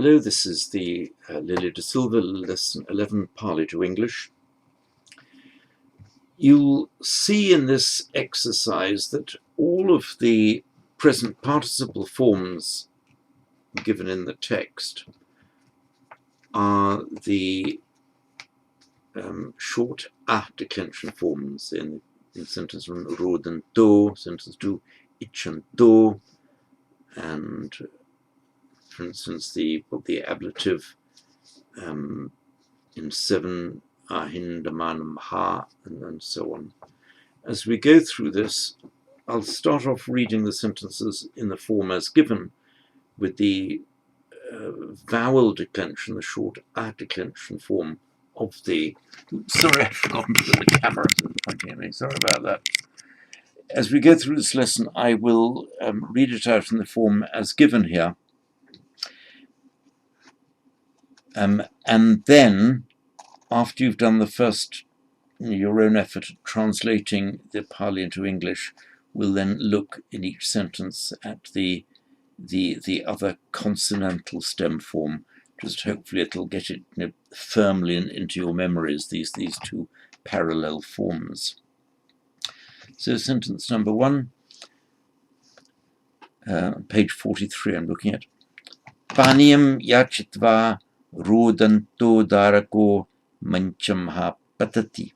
Hello, this is the Lily de Silva lesson 11 Pali to English. You'll see in this exercise that all of the present participle forms given in the text are the short a declension forms in sentence 1, roden do, sentence 2, ichan do, and for instance the ablative in 7, ahin, damanam, ha, and so on. As we go through this, I'll start off reading the sentences in the form as given, with the vowel declension, the short a declension form of the. Sorry, I've forgotten to put the camera pointing at me. Sorry about that. As we go through this lesson, I will read it out in the form as given here. And then, after you've done the first, your own effort at translating the Pali into English, we'll then look in each sentence at the other consonantal stem form. Just hopefully it'll get it firmly into your memories, these two parallel forms. So sentence number 1, page 43 I'm looking at. Paniyam yachitva rodanto darako manchamha patati.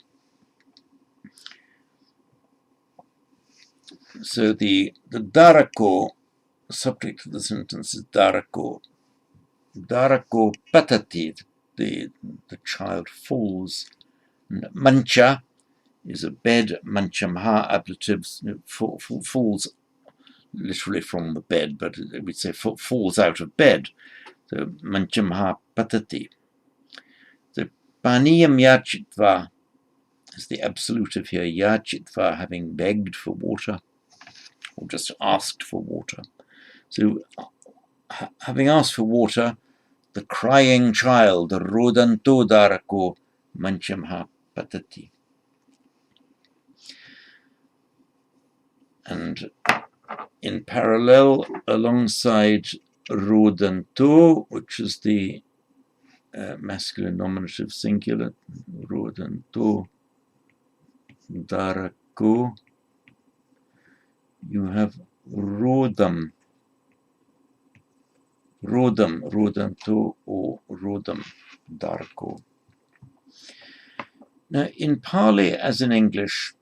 So the darako, subject of the sentence is darako. Darako patati, the child falls. Mancha is a bed. Manchamha ablatives, falls literally from the bed, but we'd say falls out of bed. So manchamha patati. The paniyam yachitva is the absolutive here. Yachitva, having begged for water, or just asked for water. So, having asked for water, the crying child, rodanto darako manchamha patati. And in parallel, alongside rodanto, which is the masculine nominative singular, rodanto darako, you have rodam, rodanto, or rodam, darko. Now, in Pali, as in English,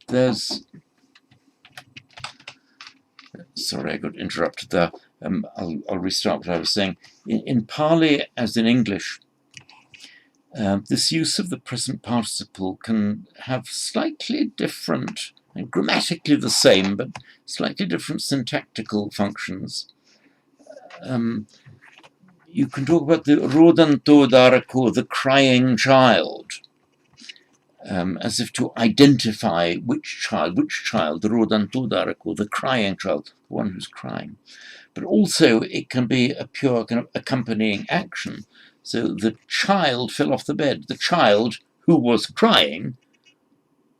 there's. Sorry, I got interrupted there. I'll restart what I was saying. In Pali, as in English, this use of the present participle can have slightly different, and grammatically the same, but slightly different syntactical functions. You can talk about the rodanto darako, the crying child, as if to identify which child, the rodanto darako, the crying child, the one who's crying. But also it can be a pure kind of accompanying action. So the child fell off the bed, the child who was crying.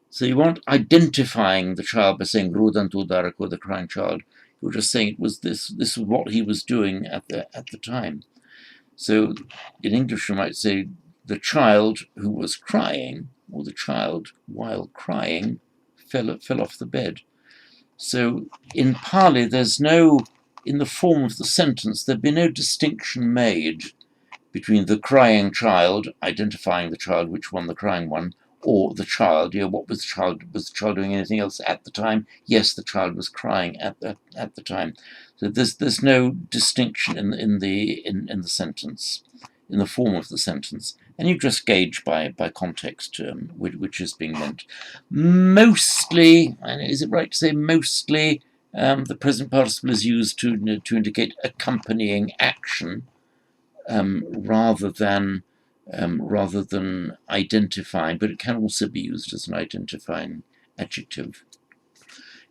So you aren't identifying the child by saying rodanto darako, the crying child. You're just saying it was this was what he was doing at the time. So in English you might say the child who was crying, or the child while crying fell off the bed. So in Pali there's no, in the form of the sentence, there'd be no distinction made between the crying child, identifying the child, which one, the crying one, or the child. What was the child? Was the child doing anything else at the time? Yes, the child was crying at the time. So there's no distinction in the sentence, in the form of the sentence, and you just gauge by context which is being meant. Mostly, and is it right to say mostly? The present participle is used to indicate accompanying action rather than identifying, but it can also be used as an identifying adjective.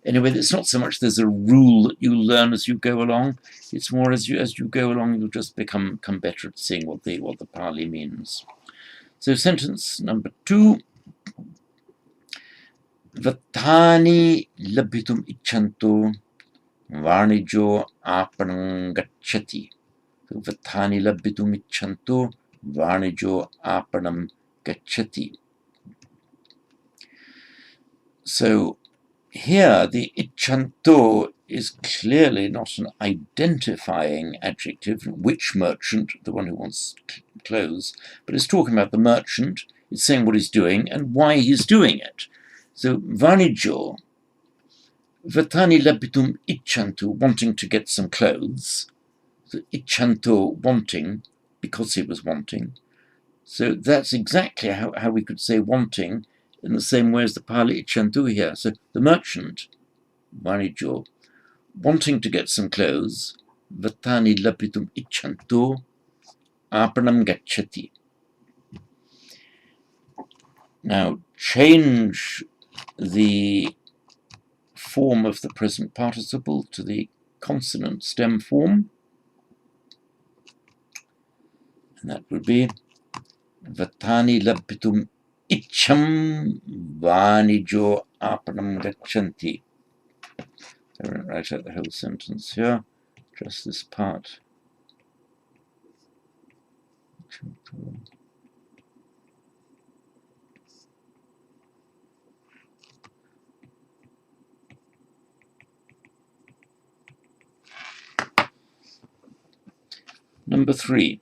Anyway, it's not so much there's a rule that you learn as you go along. It's more as you go along, you'll just become better at seeing what the Pali means. So sentence number 2. Vatani labitum ichanto Varnijo Aparam Gacchati. So Vatani Labitumicchanto Varnijo Aparam Gacchati. So here the icchanto is clearly not an identifying adjective, which merchant, the one who wants clothes, but it's talking about the merchant, it's saying what he's doing and why he's doing it. So Vanijo, Vatani labitum icchanto, wanting to get some clothes. So icchanto, wanting, because he was wanting. So that's exactly how we could say wanting in the same way as the Pali icchanto here. So the merchant, Vanijo, wanting to get some clothes, Vatani labitum icchanto, aparnam gacchati. Now change the form of the present participle to the consonant stem form, and that would be Vatani labitum icham vanijo aparnam gacchanti. I won't write out the whole sentence here, just this part. Number 3.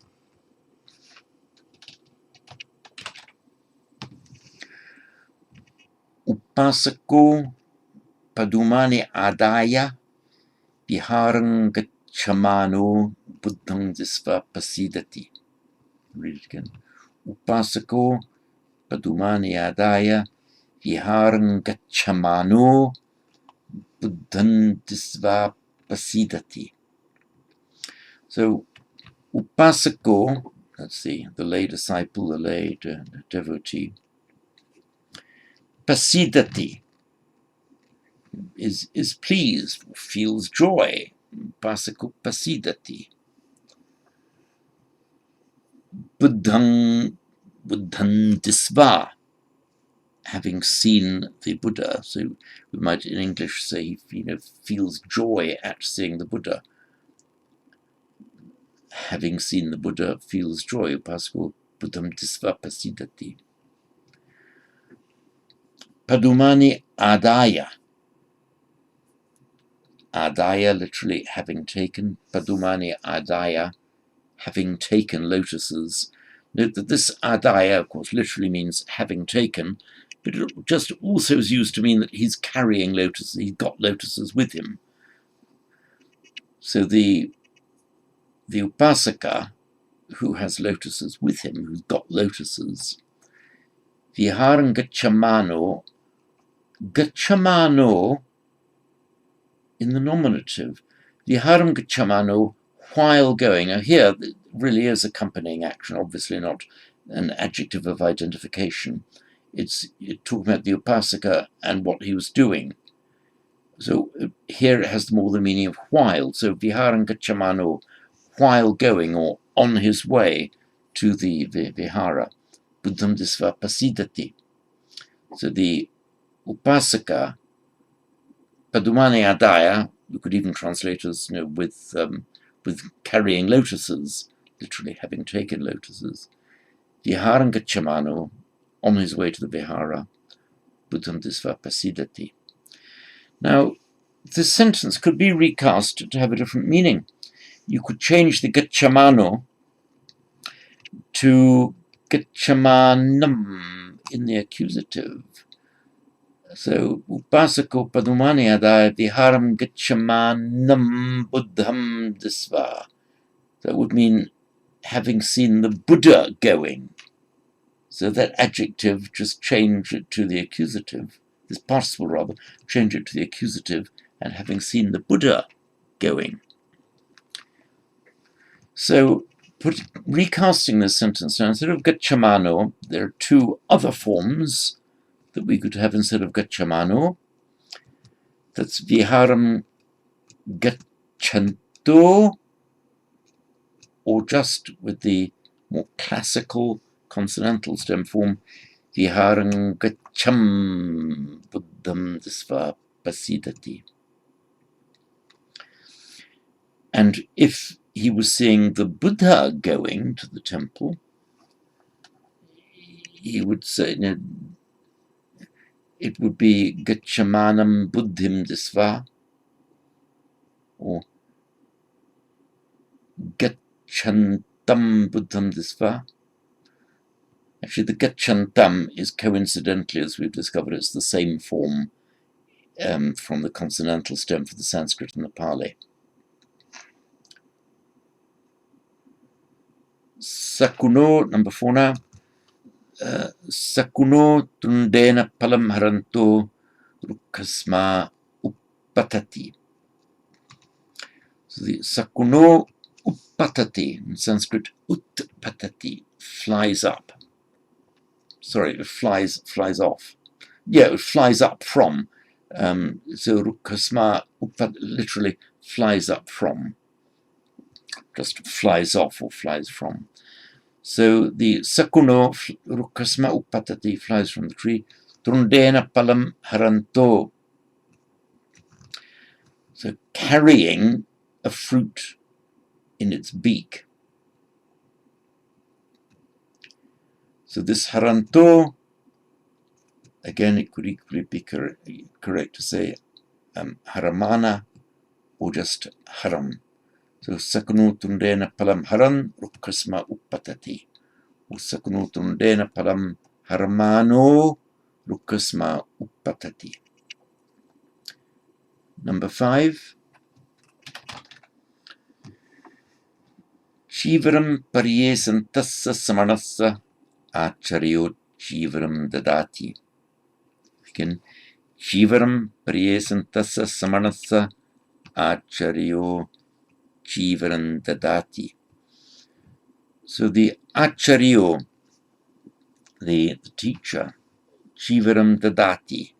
Upasako padumani adaya viharang gachamano buddhang disva pasidati. Read it again. Upasako padumani adaya viharang gachamano buddhang disva pasidati. So upasako, that's the lay disciple, the lay devotee. Pasidati is pleased, feels joy. Upasako pasidati. Buddhang disva, having seen the Buddha. So we might in English say, feels joy at seeing the Buddha. Having seen the Buddha feels joy. Upasako buddham disva pasidati. Padumani adaya. Adaya, literally having taken. Padumani adaya, having taken lotuses. Note that this adaya, of course, literally means having taken, but it just also is used to mean that he's carrying lotuses, he's got lotuses with him. So the upasaka, who has lotuses with him, who's got lotuses, viharam gachamano, gachamano in the nominative, viharam gachamano, while going. Now here really is accompanying action, obviously not an adjective of identification. It's talking about the upasaka and what he was doing. So here it has more the meaning of while. So viharam gachamano, while going or on his way to the vihara. Buddham disva pasidati. So the upasaka, padumani adaya, you could even translate as with carrying lotuses, literally having taken lotuses. Viharam gachamano, on his way to the vihara. Buddham disva pasidati. Now, this sentence could be recast to have a different meaning. You could change the gachamano to gachamanam in the accusative. So, upasako padumani adaya viharam gachamanam buddham disva. That would mean having seen the Buddha going. So that adjective, just change it to the accusative, this participle rather, change it to the accusative, and having seen the Buddha going. So recasting this sentence now, instead of gachamano, there are two other forms that we could have instead of gachamano. That's viharam gacchanto, or just with the more classical consonantal stem form, viharam gaccham buddham disva pasidati. And if he was seeing the Buddha going to the temple, he would say, it would be Gachamanam Buddhim Disva, or Gachantam Buddham Disva. Actually, the Gachantam is coincidentally, as we've discovered, it's the same form from the consonantal stem for the Sanskrit and the Pali. Sakuno, number 4 now. Sakuno tundena palam haranto rukkasma uppatati. So the sakuno uppatati, in Sanskrit, utpatati, flies up. Sorry, it flies off. Yeah, it flies up from. So rukkasma uppat literally flies up from. Just flies off or flies from. So the sakuno rukkasma uppatati flies from the tree. Trundena palam haranto. So carrying a fruit in its beak. So this haranto, again, it could equally be correct to say haramana or just haram. So sakunu tundena palam haran rukkasma uppatati. Or sakunu tundena palam haramano rukkasma uppatati. Number 5. Chivaram pariyesantassa samanassa acharyo chivaram dadati. Again, chivaram pariyesantassa samanassa acharyo chivaram dadati. So the acharyo, the teacher, chivaram dadati,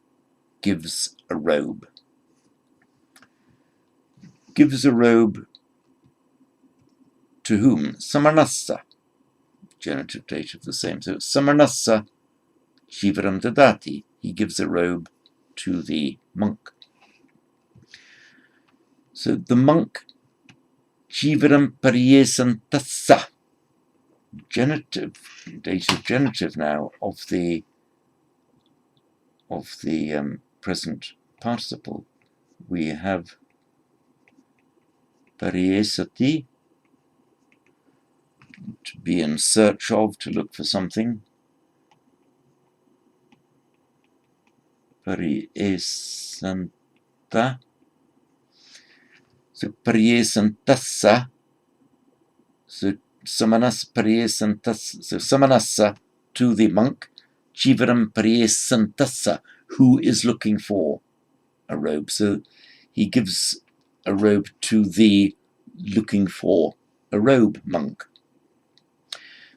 gives a robe. Gives a robe to whom? Samanassa, genitive dative the same. So samanassa chivaram dadati, he gives a robe to the monk. So the monk, chivaram pariyesantassa, genitive, dative genitive now of the present participle. We have pariyesati, to be in search of, to look for something. Pariyesanta. So pariyesantassa. So samanas pariyesantassa. So samanassa to the monk. Chivaram pariyesantassa, who is looking for a robe. So he gives a robe to the looking for a robe monk.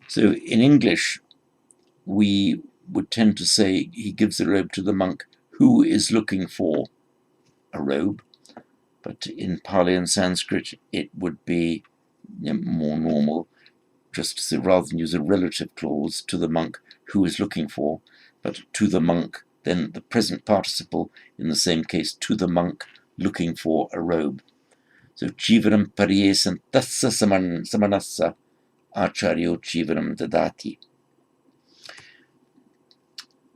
So in English, we would tend to say he gives a robe to the monk who is looking for a robe. But in Pali and Sanskrit, it would be more normal just to say, rather than use a relative clause, to the monk who is looking for, but to the monk, then the present participle, in the same case, to the monk looking for a robe. So chivaram pariyesantassa samanassa acharyo chivaram dadati.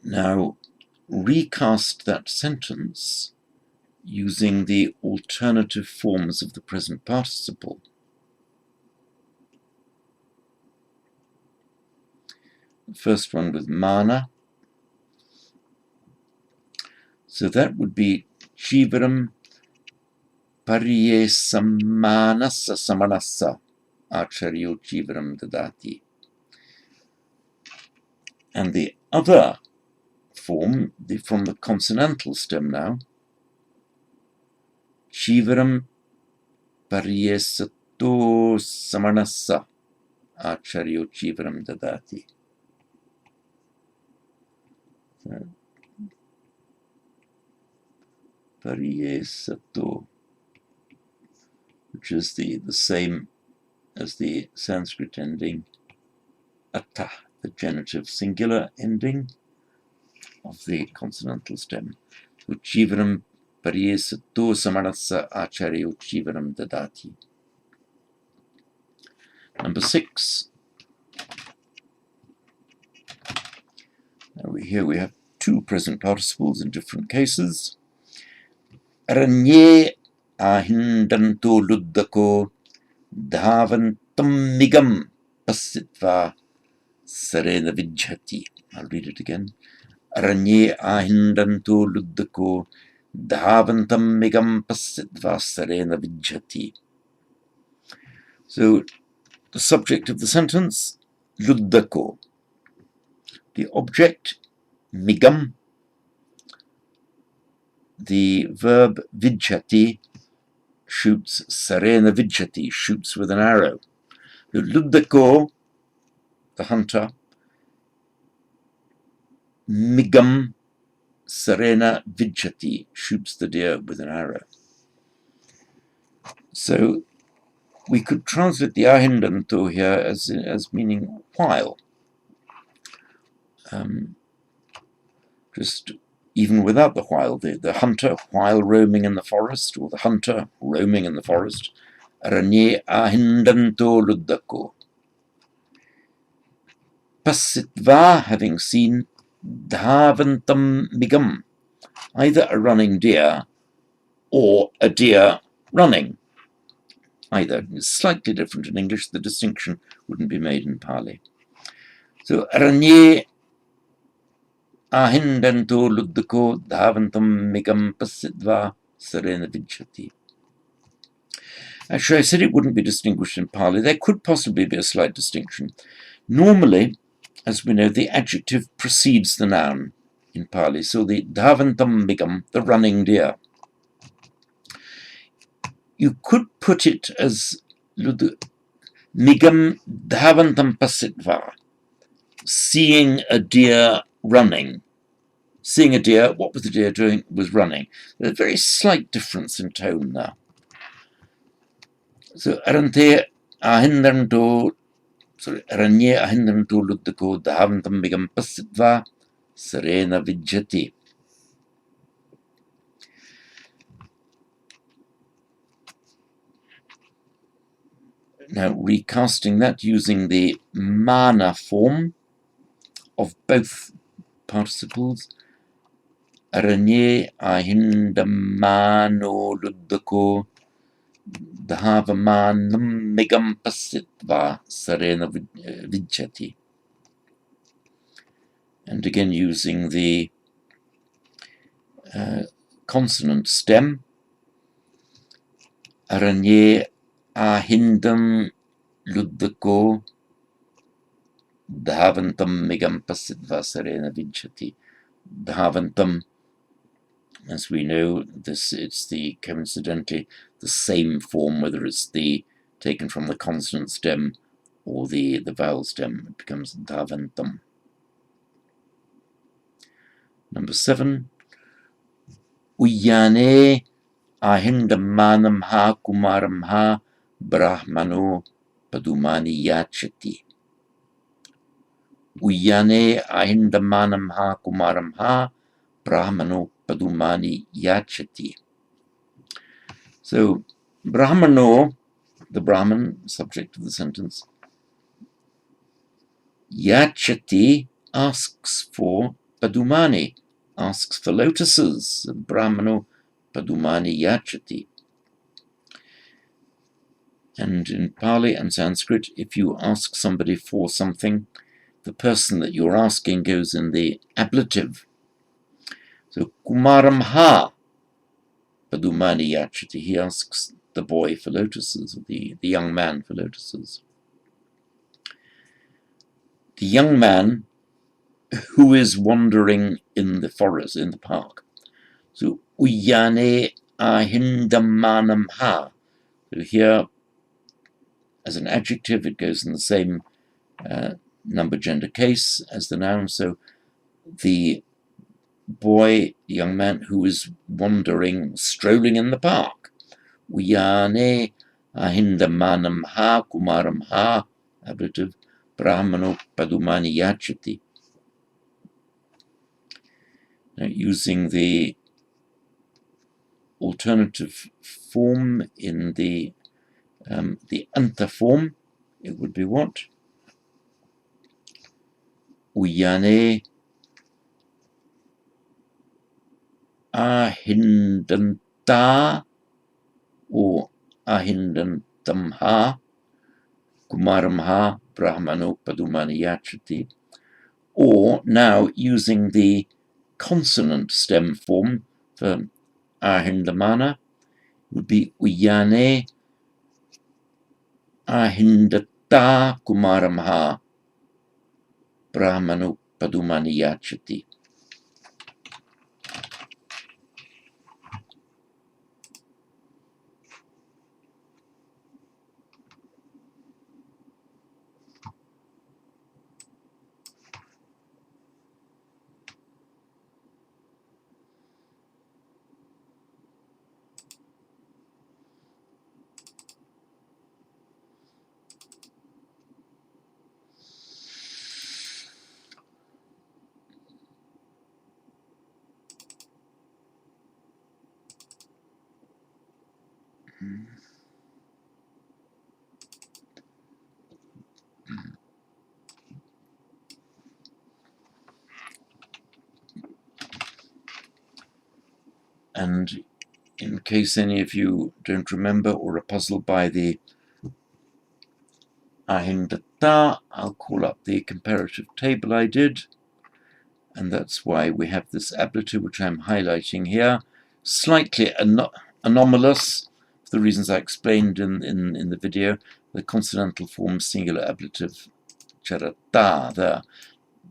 Now, recast that sentence using the alternative forms of the present participle. The first one with mana. So that would be chivaram pariyesamanassa samanassa acharyo chivaram dadati. And the other form, from the consonantal stem now, chivaram pariyesato samanassa acharyo chivaram dadati. So, pariyesato, which is the same as the Sanskrit ending atta, the genitive singular ending of the consonantal stem. So chivaram pariyesato samanassa acharyo chivaram dadati. Number 6. Here we have two present participles in different cases. Aranye ahindanto luddako dhavantam migam pasitva sarena vijhati. I'll read it again. Aranye ahindanto luddako dhavantam migam pasitva sarena vijhati. So the subject of the sentence, luddako. The object, migam. The verb vijhati, shoots. Sarena vijhati, shoots with an arrow. The luddako, the hunter. Migam, sarena vijhati, shoots the deer with an arrow. So we could translate the ahindanto here as meaning while. Just even without the while, the hunter while roaming in the forest, or the hunter roaming in the forest. Aranye ahindanto luddako. Pasitva, having seen. Dhavantam migam, either a running deer or a deer running. Either. It's slightly different in English. The distinction wouldn't be made in Pali. So, aranye ahindanto luddako dhavantam migam pasitva sarena vijhati. Actually, I said it wouldn't be distinguished in Pali. There could possibly be a slight distinction. Normally, as we know, the adjective precedes the noun in Pali. So the dhavantam migam, the running deer. You could put it as migam dhavantam pasitva, seeing a deer running. Seeing a deer, what was the deer doing? Was running. There's a very slight difference in tone there. So aranye ahindanto luddako dhavantam migam pasitva sarena vijhati. Now recasting that using the mana form of both participles. Aranye ahindamano luddako dhavamanam migam pasitva sarena vijhati. And again using the consonant stem. Aranye ahindam luddako dhavantam migam pasitva sarena vijhati. Dhavantam, as we know, it's the coincidentally the same form, whether it's taken from the consonant stem or the vowel stem. It becomes dhavantam. Number 7. Uyane ahindamanam ha kumaram ha brahmano padumani yachati. Uyane ahindamanam ha kumaram ha brahmano padumani yachati. So brahmano, the Brahman, subject of the sentence, yachati, asks for padumani, asks for lotuses. Brahmano padumani yachati. And in Pali and Sanskrit, if you ask somebody for something, the person that you're asking goes in the ablative. So kumaram ha padumani yachati. He asks the boy for lotuses, or the young man for lotuses. The young man who is wandering in the forest, in the park. So uyane ahindamanam ha. So here, as an adjective, it goes in the same number gender case as the noun. So the boy, young man who is wandering, strolling in the park. Uyane ahindamanam ha kumaram ha, ablative, brahmano padumani yachati. Now, using the alternative form in the anta form, it would be what? Uyane ahindanta or ahindantamha kumaramha brahmano padumaniyachati. Or now using the consonant stem form for ahindamana would be uyane ahindata kumaramha brahmano padumaniyachati. And in case any of you don't remember or are puzzled by the ahindata, I'll call up the comparative table I did, and that's why we have this ablative which I'm highlighting here, slightly anomalous for the reasons I explained in the video. The consonantal form singular ablative charata there.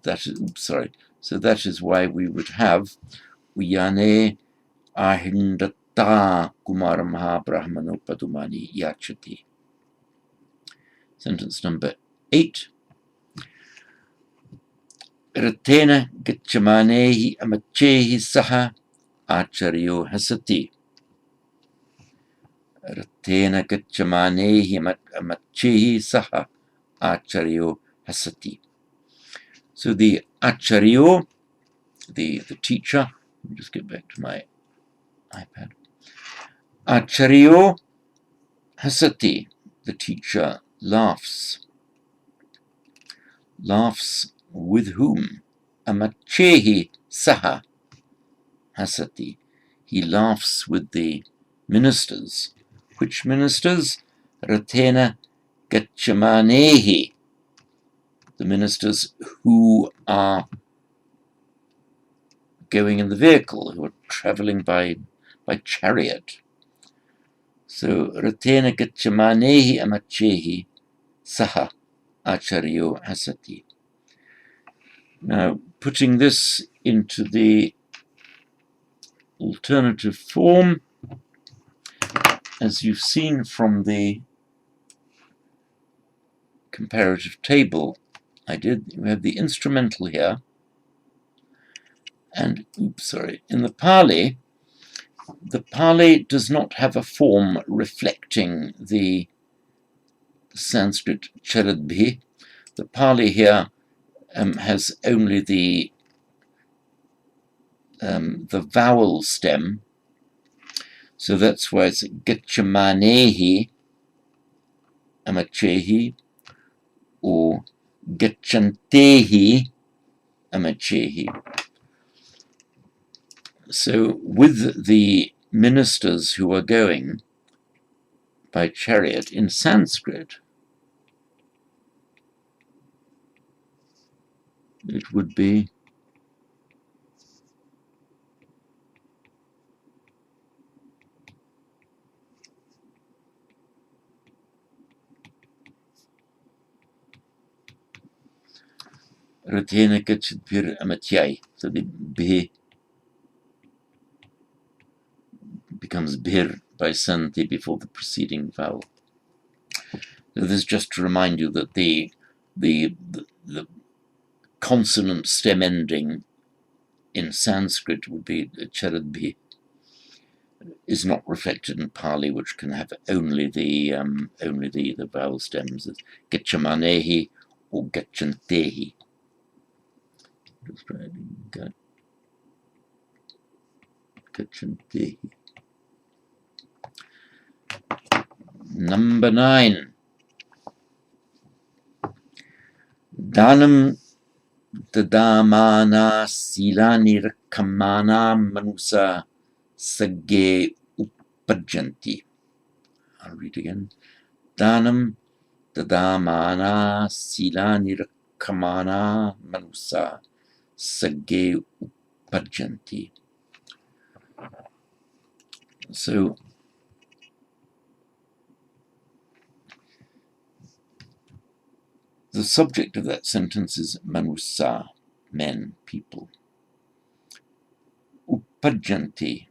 That is, oops, sorry. So that is why we would have uyane ahindata kumaramha brahmano padumani yachati. Sentence number 8. Ratena gacchamanehi amachehi saha acharyo hasati. Ratena gacchamanehi amachehi saha acharyo hasati. So the acharyo, the teacher, let me just get back to my iPad. Acharyo hasati, the teacher laughs. Laughs with whom? Amachehi saha hasati. He laughs with the ministers. Which ministers? Ratena gacchamanehi. The ministers who are going in the vehicle, who are traveling by chariot. So ratena gacchamanehi amachehi saha acharyo hasati. Now, putting this into the alternative form, as you've seen from the comparative table I did, we have the instrumental here, and in the Pali does not have a form reflecting the Sanskrit charadbhi. The Pali here has only the vowel stem, so that's why it's gacchamanehi amachehi or gacchantehi amachehi. So with the ministers who are going by chariot in Sanskrit, it would be Ratena Gacchadbhir Amatyai. So the bhi becomes bhir by santi before the preceding vowel. So this is just to remind you that the consonant stem ending in Sanskrit would be charadbhi, is not reflected in Pali, which can have only the vowel stems. It's gacchamanehi or gacchantehi. Gacchantehi. Number 9. Danam dadamana silanirkamana manusa sage upajanti. I'll read again. Danam dadamana silanirkamana manusa sage upajanti. So the subject of that sentence is manusa, men, people. Upajanti,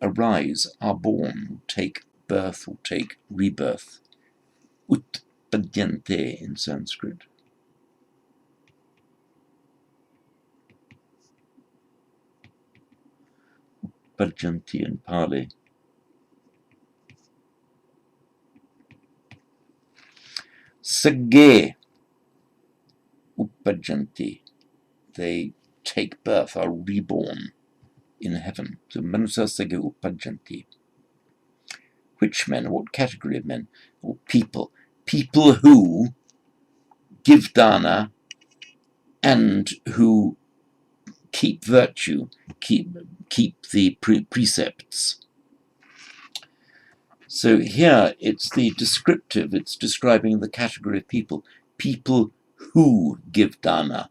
arise, are born, take birth or take rebirth. Utpadyante in Sanskrit. Upajanti in Pali. Sage upajanti, they take birth, are reborn in heaven. So manusa sage upajanti. Which men? What category of men? Or people? People who give dana and who keep virtue, keep the precepts. So here it's the descriptive, it's describing the category of people. People who give dana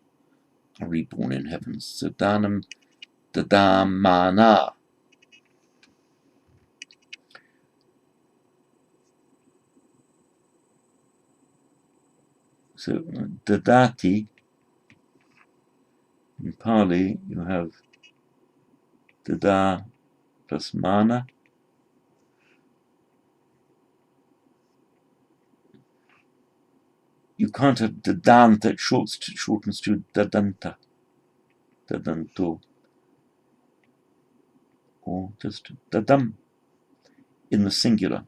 are reborn in heavens. So danam dadamana. So dadati, in Pali you have dada plus mana. You can't have dadanta, it shortens to dadanta, dadanto, or just dadam in the singular.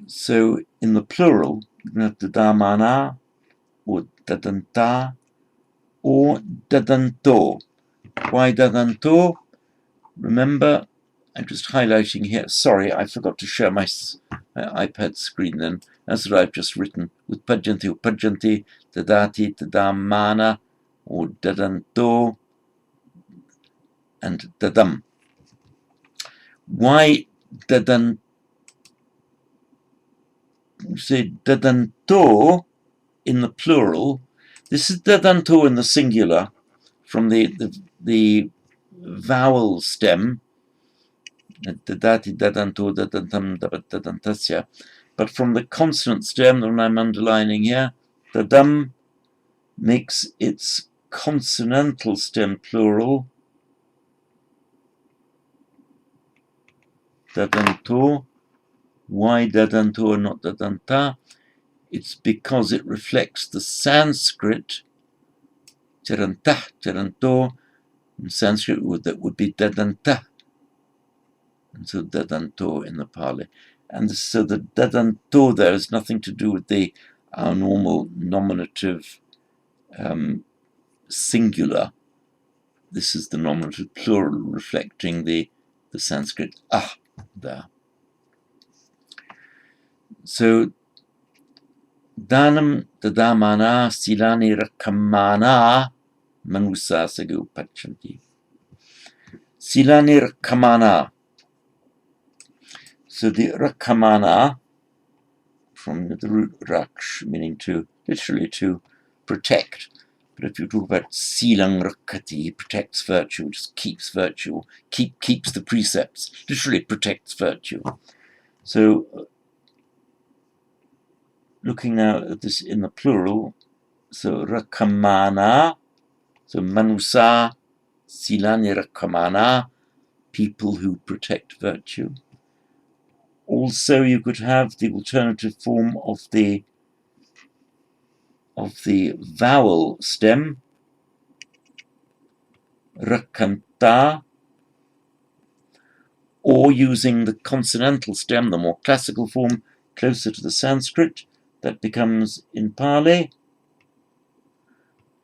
So in the plural, you can have dadamana, or dadanta, or dadanto. Why dadanto? Remember, I'm just highlighting here. Sorry, I forgot to share my iPad screen then. That's what I've just written. Utpajanti, upajanti, dadati, dadamana, or dadanto, and dadam. Why dadanto? Say dadanto in the plural. This is dadanto in the singular from the vowel stem. Dadati, dadanto, dadantam, dadantasya. But from the consonant stem that I'm underlining here, dadam makes its consonantal stem plural. Dadanto. Why dadanto and not dadanta? It's because it reflects the Sanskrit charantah, charanto. In Sanskrit that would be dadanta. And so dadanto in the Pali. And so the dadanto there has nothing to do with our normal nominative singular. This is the nominative plural reflecting the Sanskrit there. So danam dadamana silani rakamana manusa sage upachanti. Silani rakamana. So the rakamana, from the root raksh, meaning literally to protect. But if you talk about silang rakati, he protects virtue, just keeps virtue, keeps the precepts, literally protects virtue. So looking now at this in the plural, so rakamana, so manusa, silani rakamana, people who protect virtue. Also, you could have the alternative form of the vowel stem, rakanta, or using the consonantal stem, the more classical form, closer to the Sanskrit, that becomes in Pali,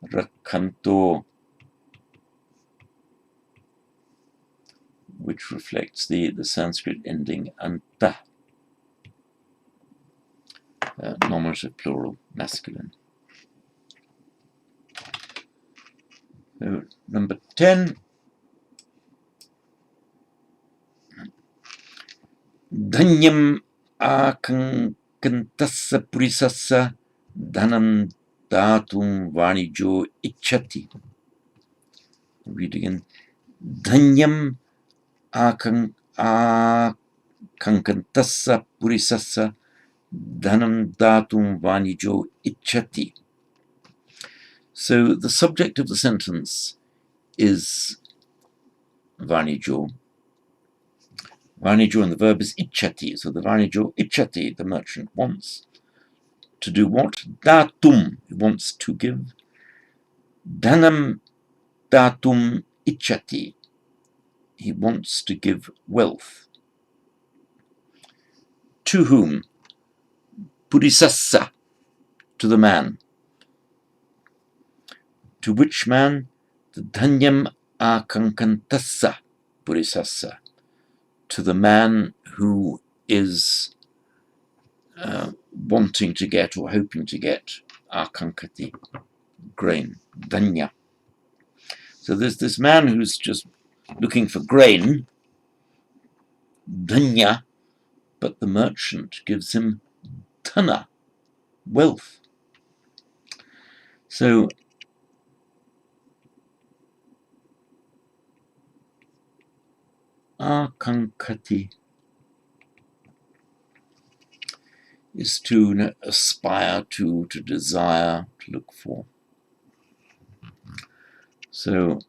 rakanto, which reflects the Sanskrit ending anta. nominative plural masculine. So number 10. Dhanyam akankantassa purisassa dhanam datum vanijo ichchati. Read again. Dhanyam akankantassa purisassa dhanam datum vanijo ichchati. So the subject of the sentence is vanijo. Vanijo, and the verb is ichchati. So the vanijo ichchati, the merchant wants to do what? Datum, he wants to give. Dhanam datum ichchati, he wants to give wealth. To whom? Purisassa, to the man. To which man? The dhanyam akankantassa purisassa, to the man who is wanting to get or hoping to get akankati, grain, dhanya. So there's this man who's just looking for grain, dhanya, but the merchant gives him dhana, wealth. So akankati is to aspire to desire, to look for. So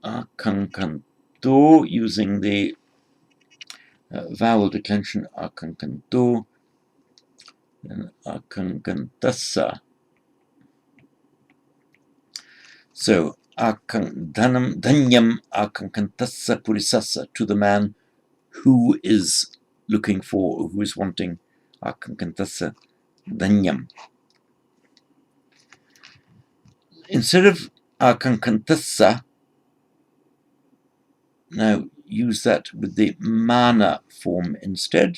akankanto, using the vowel declension, akankanto, and akankantassa. So dhanyam akankantassa purisassa, to the man who is looking for, who is wanting akankantassa dhanyam. Instead of akankantassa, now use that with the mana form instead.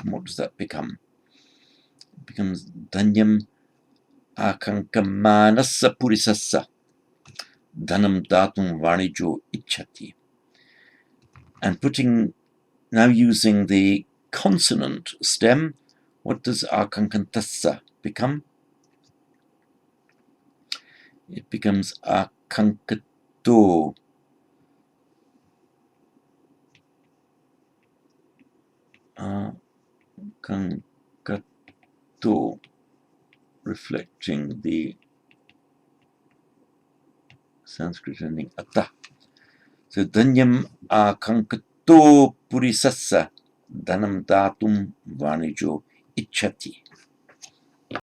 And what does that become? It becomes dhanyam akankamanassa purisassa dhanam datum vanijo ichchati. And now using the consonant stem, what does akankantassa become? It becomes akankato. Akankato, reflecting the Sanskrit ending atta. So dhanyam akankato purisassa dhanam datum vanijo ichchati.